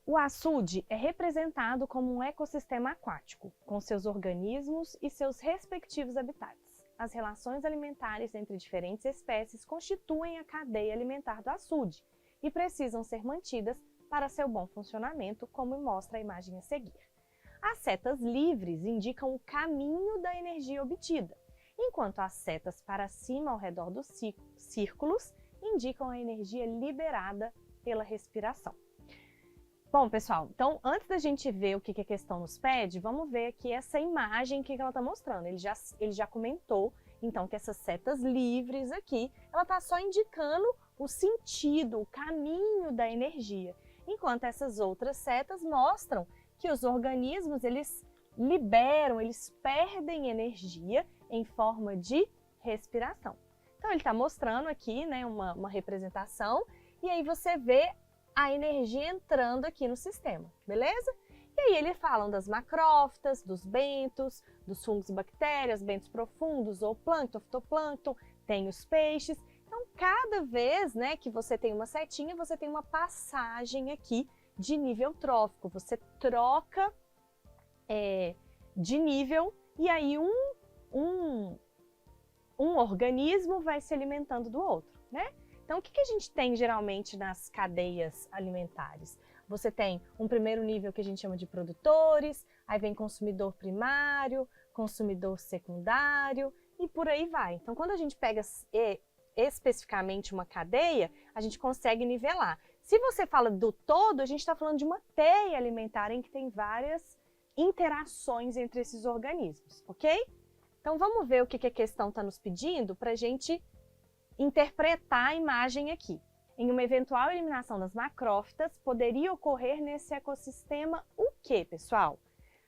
O açude é representado como um ecossistema aquático, com seus organismos e seus respectivos habitats. As relações alimentares entre diferentes espécies constituem a cadeia alimentar do açude e precisam ser mantidas para seu bom funcionamento, como mostra a imagem a seguir. As setas livres indicam o caminho da energia obtida, enquanto as setas para cima ao redor dos círculos indicam a energia liberada pela respiração. Bom, pessoal, então antes da gente ver o que a questão nos pede, vamos ver aqui essa imagem que ela está mostrando. Ele já comentou, então, que essas setas livres aqui, ela está só indicando o sentido, o caminho da energia, enquanto essas outras setas mostram que os organismos, eles liberam, eles perdem energia em forma de respiração. Então, ele está mostrando aqui, né, uma representação, e aí você vê a energia entrando aqui no sistema, beleza? E aí eles falam das macrófitas, dos bentos, dos fungos e bactérias, bentos profundos, zooplâncton, fitoplâncton, tem os peixes. Então, cada vez, né, que você tem uma setinha, você tem uma passagem aqui de nível trófico. Você troca de nível e aí um organismo vai se alimentando do outro, né? Então, o que a gente tem geralmente nas cadeias alimentares? Você tem um primeiro nível que a gente chama de produtores, aí vem consumidor primário, consumidor secundário e por aí vai. Então, quando a gente pega especificamente uma cadeia, a gente consegue nivelar. Se você fala do todo, a gente está falando de uma teia alimentar em que tem várias interações entre esses organismos, ok? Então, vamos ver o que a questão está nos pedindo para a gente interpretar a imagem aqui. Em uma eventual eliminação das macrófitas, poderia ocorrer nesse ecossistema o que, pessoal?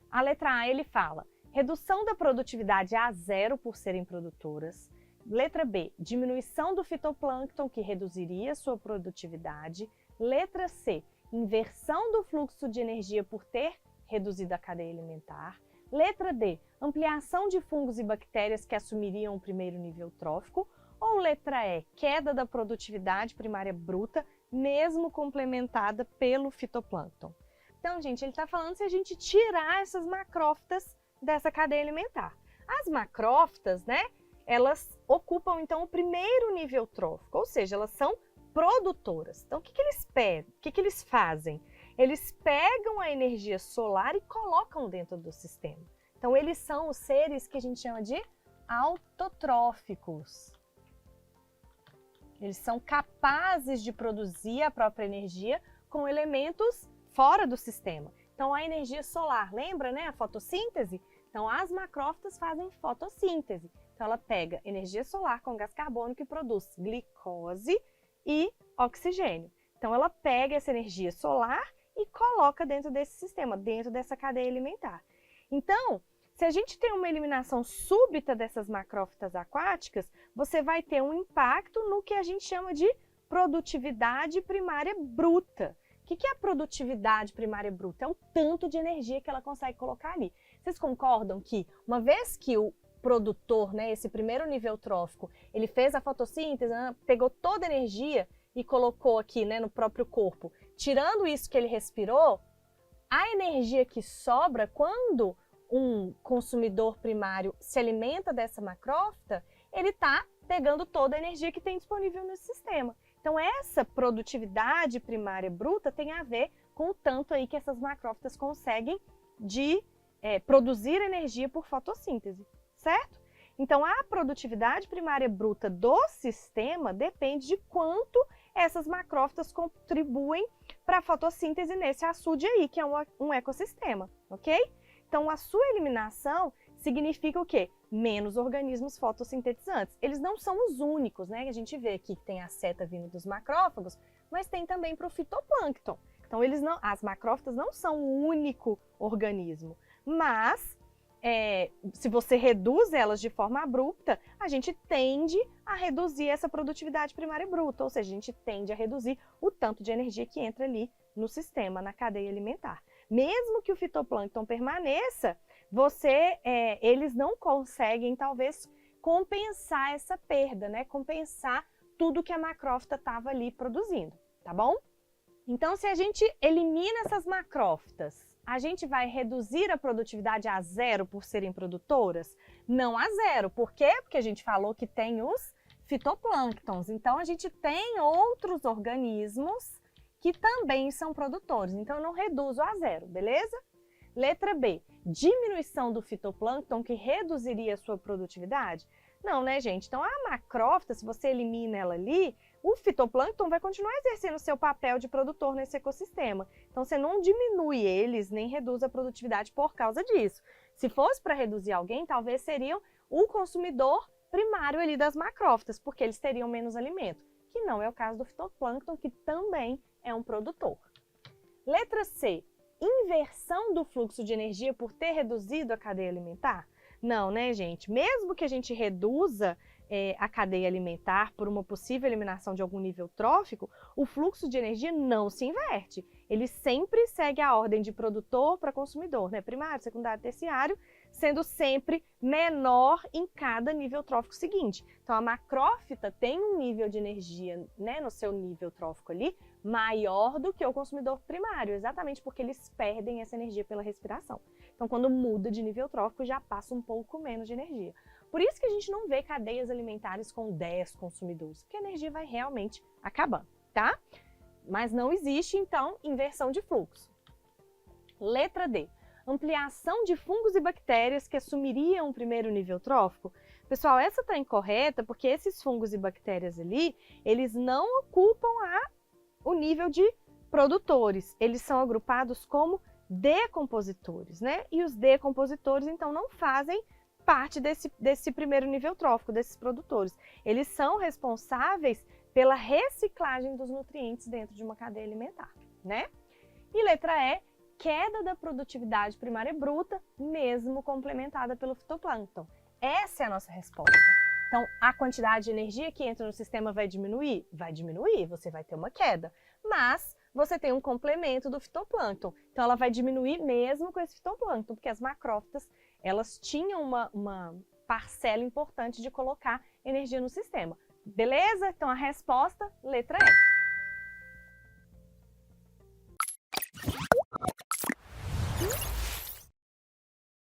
A letra A, ele fala redução da produtividade a zero por serem produtoras. Letra B, diminuição do fitoplâncton, que reduziria sua produtividade. Letra C, inversão do fluxo de energia por ter reduzido a cadeia alimentar. Letra D, ampliação de fungos e bactérias que assumiriam o primeiro nível trófico. Ou letra E, queda da produtividade primária bruta, mesmo complementada pelo fitoplâncton. Então, gente, ele está falando se a gente tirar essas macrófitas dessa cadeia alimentar. As macrófitas, né, elas ocupam, então, o primeiro nível trófico, ou seja, elas são produtoras. Então, o que eles pegam? O que eles fazem? Eles pegam a energia solar e colocam dentro do sistema. Então, eles são os seres que a gente chama de autotróficos. Eles são capazes de produzir a própria energia com elementos fora do sistema. Então, a energia solar, lembra, né? A fotossíntese? Então, as macrófitas fazem fotossíntese. Então, ela pega energia solar com gás carbônico e produz glicose e oxigênio. Então, ela pega essa energia solar e coloca dentro desse sistema, dentro dessa cadeia alimentar. Então, se a gente tem uma eliminação súbita dessas macrófitas aquáticas, você vai ter um impacto no que a gente chama de produtividade primária bruta. O que é a produtividade primária bruta? É o tanto de energia que ela consegue colocar ali. Vocês concordam que, uma vez que o produtor, né, esse primeiro nível trófico, ele fez a fotossíntese, né, pegou toda a energia e colocou aqui, né, no próprio corpo, tirando isso que ele respirou, a energia que sobra quando um consumidor primário se alimenta dessa macrófita, ele está pegando toda a energia que tem disponível no sistema. Então, essa produtividade primária bruta tem a ver com o tanto aí que essas macrófitas conseguem de produzir energia por fotossíntese, certo? Então, a produtividade primária bruta do sistema depende de quanto essas macrófitas contribuem para a fotossíntese nesse açude aí, que é um ecossistema, ok? Então, a sua eliminação significa o quê? Menos organismos fotossintetizantes. Eles não são os únicos, né? A gente vê aqui que tem a seta vindo dos macrófagos, mas tem também para o fitoplâncton. Então, as macrófitas não são o único organismo, mas se você reduz elas de forma abrupta, a gente tende a reduzir essa produtividade primária bruta, ou seja, a gente tende a reduzir o tanto de energia que entra ali no sistema, na cadeia alimentar. Mesmo que o fitoplâncton permaneça, eles não conseguem, talvez, compensar essa perda, né? Compensar tudo que a macrófita estava ali produzindo, tá bom? Então, se a gente elimina essas macrófitas, a gente vai reduzir a produtividade a zero por serem produtoras? Não a zero. Por quê? Porque a gente falou que tem os fitoplânctons. Então, a gente tem outros organismos que também são produtores. Então, eu não reduzo a zero, beleza? Letra B, diminuição do fitoplâncton que reduziria a sua produtividade? Não, né, gente? Então, a macrófita, se você elimina ela ali, o fitoplâncton vai continuar exercendo o seu papel de produtor nesse ecossistema. Então, você não diminui eles, nem reduz a produtividade por causa disso. Se fosse para reduzir alguém, talvez seriam o consumidor primário ali das macrófitas, porque eles teriam menos alimento, que não é o caso do fitoplâncton, que também é um produtor. Letra C, inversão do fluxo de energia por ter reduzido a cadeia alimentar? Não, né, gente? Mesmo que a gente reduza a cadeia alimentar por uma possível eliminação de algum nível trófico, o fluxo de energia não se inverte. Ele sempre segue a ordem de produtor para consumidor, né? Primário, secundário, terciário, sendo sempre menor em cada nível trófico seguinte. Então, a macrófita tem um nível de energia, né, no seu nível trófico ali, maior do que o consumidor primário, exatamente porque eles perdem essa energia pela respiração. Então, quando muda de nível trófico, já passa um pouco menos de energia. Por isso que a gente não vê cadeias alimentares com 10 consumidores, porque a energia vai realmente acabando, tá? Mas não existe, então, inversão de fluxo. Letra D, ampliação de fungos e bactérias que assumiriam o primeiro nível trófico. Pessoal, essa está incorreta porque esses fungos e bactérias ali, eles não ocupam o nível de produtores. Eles são agrupados como decompositores, né? E os decompositores, então, não fazem parte desse primeiro nível trófico, desses produtores. Eles são responsáveis pela reciclagem dos nutrientes dentro de uma cadeia alimentar, né? E letra E, queda da produtividade primária bruta, mesmo complementada pelo fitoplâncton. Essa é a nossa resposta. Então, a quantidade de energia que entra no sistema vai diminuir? Vai diminuir, você vai ter uma queda. Mas você tem um complemento do fitoplâncton. Então, ela vai diminuir mesmo com esse fitoplâncton, porque as macrófitas, elas tinham uma parcela importante de colocar energia no sistema. Beleza? Então, a resposta, letra E.